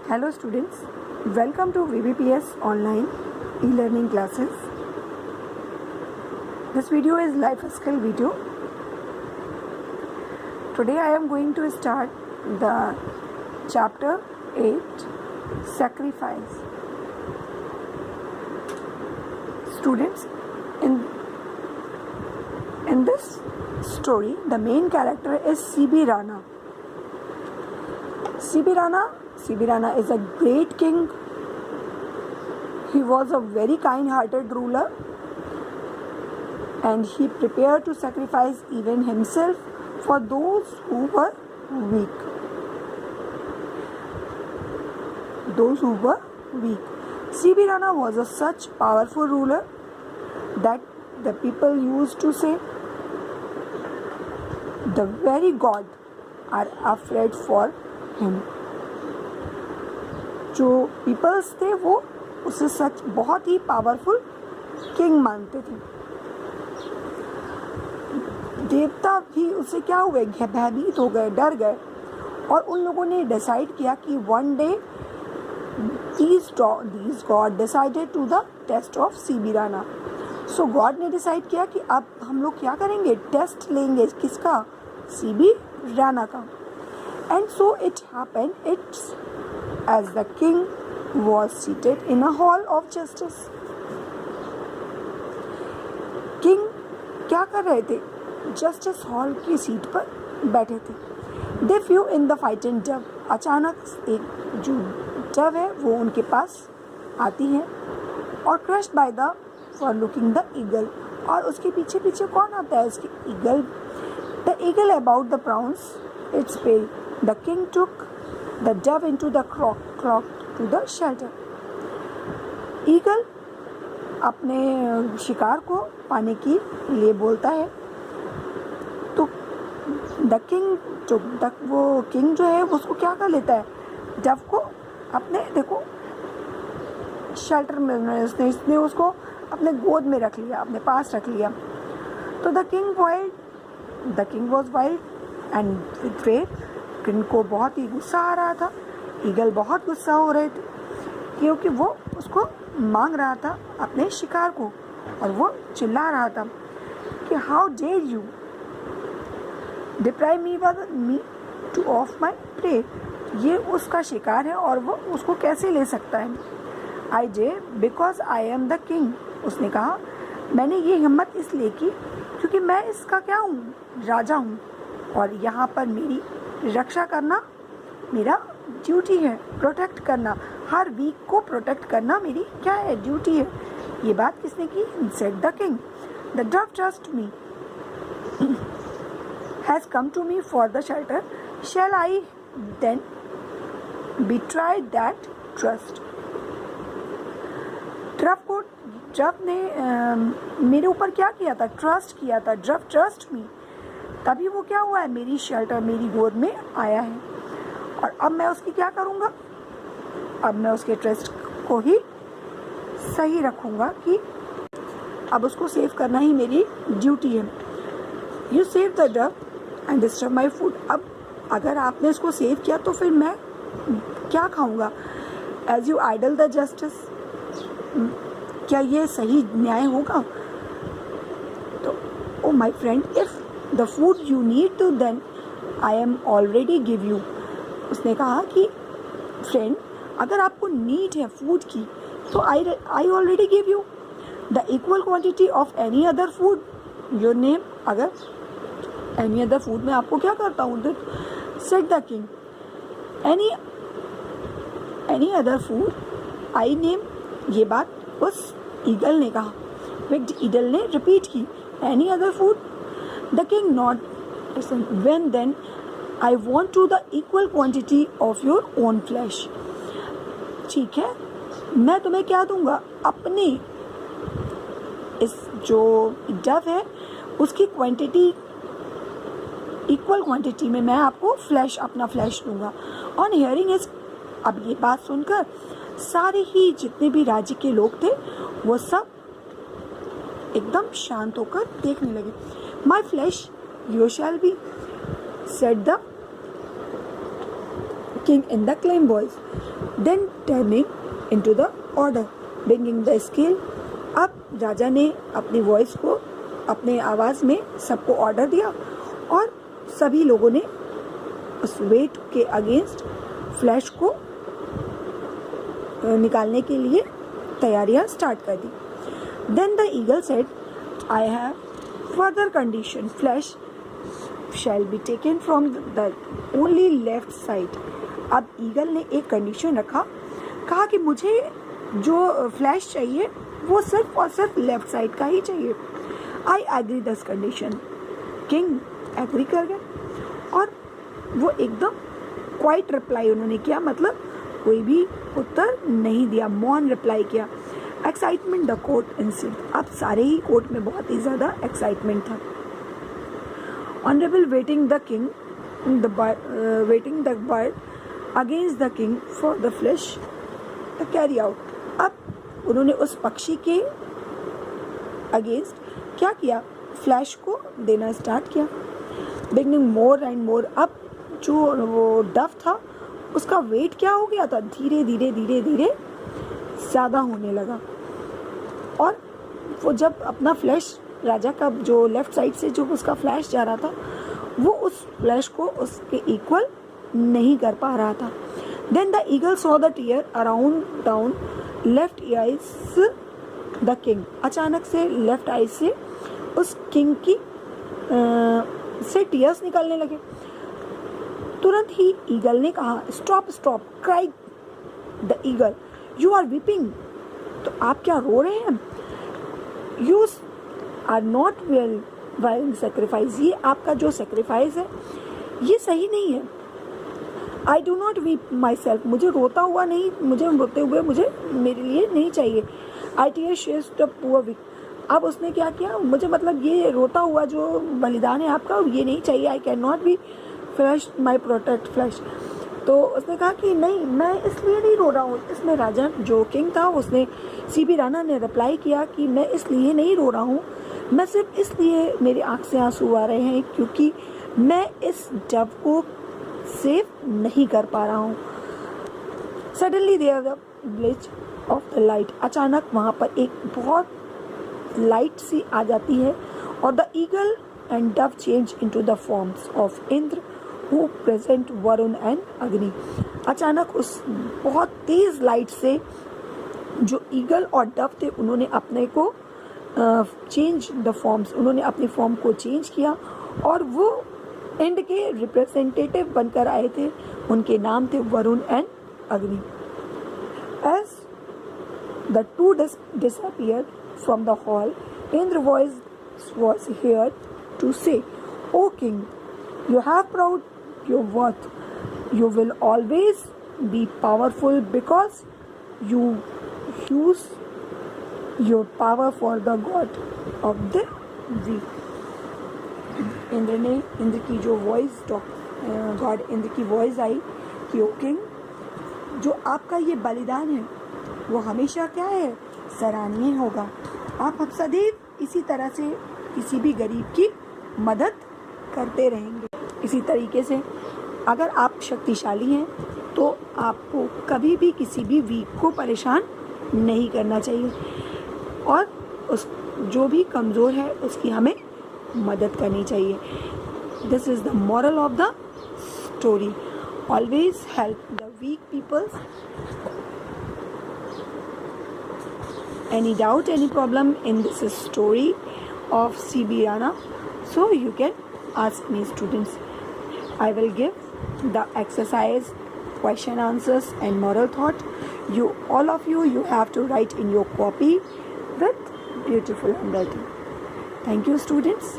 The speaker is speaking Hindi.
Hello students, welcome to VBPS online e-learning classes. This video is life skill video. Today I am going to start the chapter 8, sacrifice. Students, in this story the main character is CB Rana. CB Rana is a great king. He was a very kind-hearted ruler and he prepared to sacrifice even himself for those who were weak. CB Rana was a such powerful ruler that the people used to say, the very God are afraid for him. जो पीपल्स थे वो उसे सच बहुत ही पावरफुल किंग मानते थे. देवता भी उसे क्या हुए, भयभीत हो गए, डर गए और उन लोगों ने डिसाइड किया कि one day these God decided to the test of CB Rana. So God ने डिसाइड किया कि अब हम लोग क्या करेंगे, टेस्ट लेंगे किसका, CB Rana का. And so it happened, it's as the king was seated in a hall of justice. King क्या कर रहे थे, जस्टिस हॉल की सीट पर बैठे थे. They flew in the fighting dove. अचानक एक जो डव है वो उनके पास आती है और crushed by the for looking the eagle. और उसके पीछे पीछे कौन आता है, उसकी eagle. The eagle about the prawns its prey. The king took the dove into the clock to the shelter. Eagle अपने शिकार को पाने के लिए बोलता है तो द किंग वो किंग जो है उसको क्या कर लेता है, डव को अपने देखो शेल्टर में इसने उसको अपने गोद में रख लिया, अपने पास रख लिया. तो the king was wild and with red. King को बहुत ही गुस्सा आ रहा था, ईगल बहुत गुस्सा हो रहे थे क्योंकि वो उसको मांग रहा था अपने शिकार को और वो चिल्ला रहा था कि how dare you deprive me to of my prey. ये उसका शिकार है और वो उसको कैसे ले सकता है. I dare because I am the king. उसने कहा मैंने ये हिम्मत इसलिए की क्योंकि मैं इसका क्या हूँ, राजा हूँ और यहाँ पर मेरी रक्षा करना मेरा ड्यूटी है, प्रोटेक्ट करना, हर वीक को प्रोटेक्ट करना मेरी क्या है, ड्यूटी है. ये बात किसने की, said the king. The dove trust me has come to me for the shelter. Shall I then betray that trust. Dove ने मेरे ऊपर क्या किया था, ट्रस्ट किया था. ड्रव ट्रस्ट मी, तभी वो क्या हुआ है, मेरी शेल्टर मेरी गोद में आया है और अब मैं उसकी क्या करूँगा, अब मैं उसके ट्रस्ट को ही सही रखूँगा कि अब उसको सेव करना ही मेरी ड्यूटी है. You save the Dove and disturb my food. अब अगर आपने इसको सेव किया तो फिर मैं क्या खाऊँगा. As you idle the justice, क्या ये सही न्याय होगा. तो oh my friend, if the food you need to then I am already give you. उसने कहा कि फ्रेंड अगर आपको नीड है फूड की तो I already give you the equal quantity of any other food your name. अगर any other food मैं आपको क्या करता हूँ, तो said the king any other food I name. ये बात उस ईगल ने कहा, विद ईगल ने रिपीट की, any other food. The king not listen. When then I want to the equal quantity of your own flesh. ठीक है, मैं तुम्हें क्या दूंगा, अपने इस जो डव है उसकी क्वांटिटी, इक्वल क्वांटिटी में मैं आपको फ्लैश, अपना फ्लैश दूंगा. ऑन हियरिंग इज, अब ये बात सुनकर सारे ही जितने भी राज्य के लोग थे वो सब एकदम शांत होकर देखने लगे. My flesh you shall be, said the king in the claim voice, then turning into the order, bringing the scale. अब राजा ने अपनी वॉइस को, अपने आवाज़ में सबको ऑर्डर दिया और सभी लोगों ने उस वेट के अगेंस्ट फ्लैश को निकालने के लिए तैयारियां स्टार्ट कर दी. Then the eagle said, I have further condition, flesh shall be taken from the only left side. अब ईगल ने एक कंडीशन रखा, कहा कि मुझे जो फ्लैश चाहिए वो सिर्फ और सिर्फ लेफ्ट साइड का ही चाहिए. I agree this condition. King agree कर गए और वो एकदम क्वाइट रिप्लाई उन्होंने किया, मतलब कोई भी उत्तर नहीं दिया, मौन रिप्लाई किया. Excitement the court inside. अब सारे ही कोर्ट में बहुत ही ज़्यादा एक्साइटमेंट था. Honourable waiting the king waiting the bird against the king for the flash the carry out. अब उन्होंने उस पक्षी के अगेंस्ट क्या किया, फ्लैश को देना स्टार्ट किया. Beginning more and more. अब जो वो डव था उसका वेट क्या हो गया था, धीरे धीरे धीरे धीरे ज़्यादा होने लगा. और वो जब अपना फ्लैश, राजा का जो लेफ्ट साइड से जो उसका फ्लैश जा रहा था, वो उस फ्लैश को उसके इक्वल नहीं कर पा रहा था. Then the eagle saw the tear around down left eyes the king. अचानक से लेफ्ट आई से उस किंग की से टीयर्स निकलने लगे. तुरंत ही ईगल ने कहा, stop stop, cried the eagle, you are weeping. तो आप क्या रो रहे हैं? You are not well while sacrifice. ये आपका जो सेक्रीफाइस है ये सही नहीं है. I do not weep myself. मुझे रोता हुआ नहीं, मुझे रोते हुए मुझे मेरे लिए नहीं चाहिए. I tear shares the poor weak. अब उसने क्या किया, मुझे मतलब ये रोता हुआ जो बलिदान है आपका ये नहीं चाहिए. I can not be flash my protect flash. तो उसने कहा कि नहीं, मैं इसलिए नहीं रो रहा हूँ. इसमें राजा जो किंग था उसने, सीबी राणा ने रिप्लाई किया कि मैं इसलिए नहीं रो रहा हूँ, मैं सिर्फ इसलिए मेरी आँख से आंसू आ रहे हैं क्योंकि मैं इस डव को सेव नहीं कर पा रहा हूँ. Suddenly there the bleach of the light. अचानक वहाँ पर एक बहुत लाइट सी आ जाती है और the eagle and Dove change into the forms of Indra who present Varun and अग्नि. अचानक उस बहुत तेज लाइट से जो ईगल और डव थे उन्होंने अपने को चेंज द फॉर्म्स, उन्होंने अपनी फॉर्म को चेंज किया और वो इंद्र के रिप्रेजेंटेटिव बनकर आए थे. उनके नाम थे Varun and Agni. As the two disappeared from the hall, Indra voice was heard to say, O king, you have proved your worth. You will always be powerful because you use your power for the god of the weak. Indra की जो वॉइस, गॉड इंद्र की वॉइस आई कि ओ किंग, जो आपका ये बलिदान है वो हमेशा क्या है, सराहनीय होगा. आप अब सदैव इसी तरह से किसी भी गरीब की मदद करते रहेंगे. इसी तरीके से अगर आप शक्तिशाली हैं तो आपको कभी भी किसी भी वीक को परेशान नहीं करना चाहिए और उस जो भी कमज़ोर है उसकी हमें मदद करनी चाहिए. This is the moral of the story. Always help the weak peoples. Any doubt, any problem in this story of C.B. Rana, so you can ask me, students. I will give the exercise, question answers and moral thought. All of you have to write in your copy with beautiful handwriting. Thank you, students.